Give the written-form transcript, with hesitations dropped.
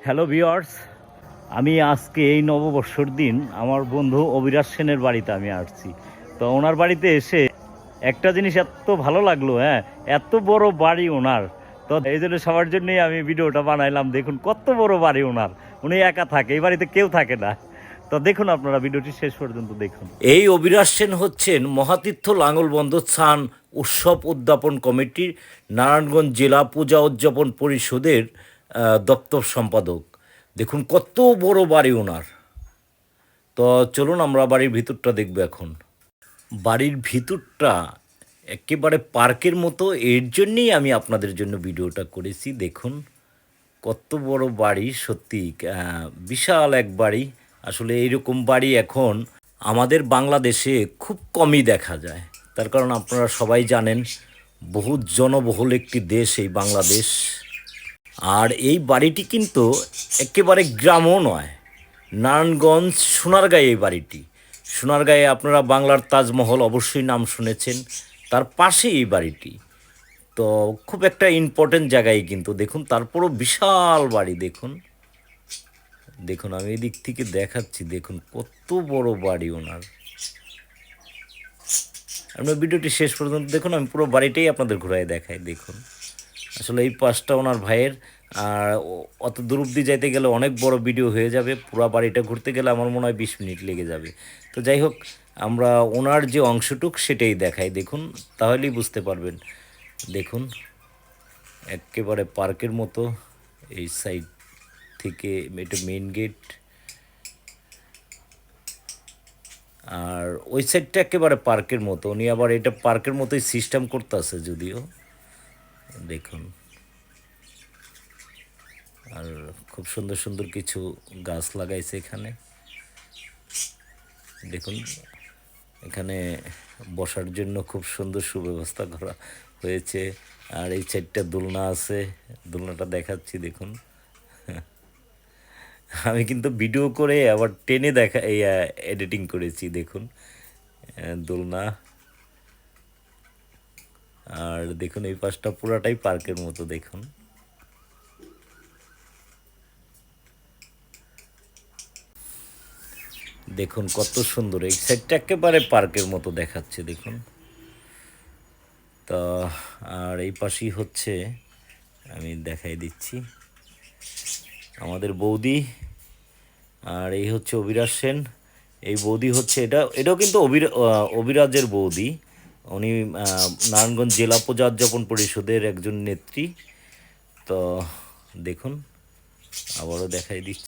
Hello viewers, আমি আজকে এই নববর্ষর দিন আমার বন্ধু অবিরাজ সেনের বাড়িতে আমি আসছি। তো ওনার বাড়িতে এসে একটা জিনিস এত ভালো লাগলো, এত বড় বাড়ি ওনার। তো এই জন্য সবার জন্যই আমি ভিডিওটা বানাইলাম। দেখুন কত বড় বাড়ি ওনার, উনি একা থাকে, এই বাড়িতে কেউ থাকে না। তো দেখুন, আপনারা ভিডিওটি শেষ পর্যন্ত দেখুন। এই অবিরাজ সেন হচ্ছেন মহাতীর্থ লাঙ্গলবন্দ স্নান উৎসব উদ্যাপন কমিটির নারায়ণগঞ্জ জেলা পূজা উদযাপন পরিষদের দপ্তর সম্পাদক। দেখুন কত বড় বাড়ি ওনার। তো চলুন আমরা বাড়ির ভিতরটা দেখব এখন। বাড়ির ভিতরটা একেবারে পার্কের মতো, এর জন্যেই আমি আপনাদের জন্য ভিডিওটা করেছি। দেখুন কত বড় বাড়ি, সত্যি বিশাল এক বাড়ি। আসলে এইরকম বাড়ি এখন আমাদের বাংলাদেশে খুব কমই দেখা যায়। তার কারণ আপনারা সবাই জানেন, বহু জনবহুল একটি দেশ এই বাংলাদেশ। আর এই বাড়িটি কিন্তু একেবারে গ্রামও নয়, নারায়ণগঞ্জ সোনারগাঁয়ে এই বাড়িটি। সোনারগাঁয়ে আপনারা বাংলার তাজমহল অবশ্যই নাম শুনেছেন, তার পাশেই এই বাড়িটি। তো খুব একটা ইম্পর্টেন্ট জায়গায় কিন্তু। দেখুন তারপরও বিশাল বাড়ি। দেখুন দেখুন আমি এদিক থেকে দেখাচ্ছি, দেখুন কত বড় বাড়ি ওনার। আপনার ভিডিওটি শেষ পর্যন্ত দেখুন, আমি পুরো বাড়িটাই আপনাদের ঘুরাই দেখাই। দেখুন আসলে এই পাশটা ওনার ভাইয়ের। আর অত দূর অব্দি যাইতে গেলে অনেক বড় ভিডিও হয়ে যাবে, পুরো বাড়িটা ঘুরতে গেলে আমার মনে হয় 20 মিনিট লেগে যাবে। তো যাই হোক, আমরা ওনার যে অংশটুক সেটাই দেখাই। দেখুন তাহলেই বুঝতে পারবেন। দেখুন একেবারে পার্কের মতো। এই সাইড থেকে এটা মেইন গেট, আর ওই সাইডটা একেবারে পার্কের মতো। উনি আবার এটা পার্কের মতোই সিস্টেম করতেছে যদিও। দেখুন আর খুব সুন্দর সুন্দর কিছু গাছ লাগাইছে এখানে। দেখুন এখানে বসার জন্য খুব সুন্দর সুব্যবস্থা করা হয়েছে। আর এই সাইডটা দোলনা আছে, দোলনাটা দেখাচ্ছি। দেখুন আমি কিন্তু ভিডিও করে আবার টেনে দেখা এই এডিটিং করেছি। দেখুন দোলনা। আর দেখুন এই পাশটা পুরাটাই পার্কের মতো। দেখুন দেখুন কত সুন্দর, এই সাইডটা একেবারে পার্কের মতো দেখাচ্ছে। দেখুন তা আর এই পাশেই হচ্ছে, আমি দেখাই দিচ্ছি, আমাদের বৌদি। আর এই হচ্ছে অবিরাজ সেন। এই বৌদি হচ্ছে, এটাও কিন্তু অবিরাজের বৌদি। উনি নারায়ণগঞ্জ জেলা পূজা উদযাপন পরিষদের একজন নেত্রী। তো দেখুন আবারও দেখাই দিচ্ছি।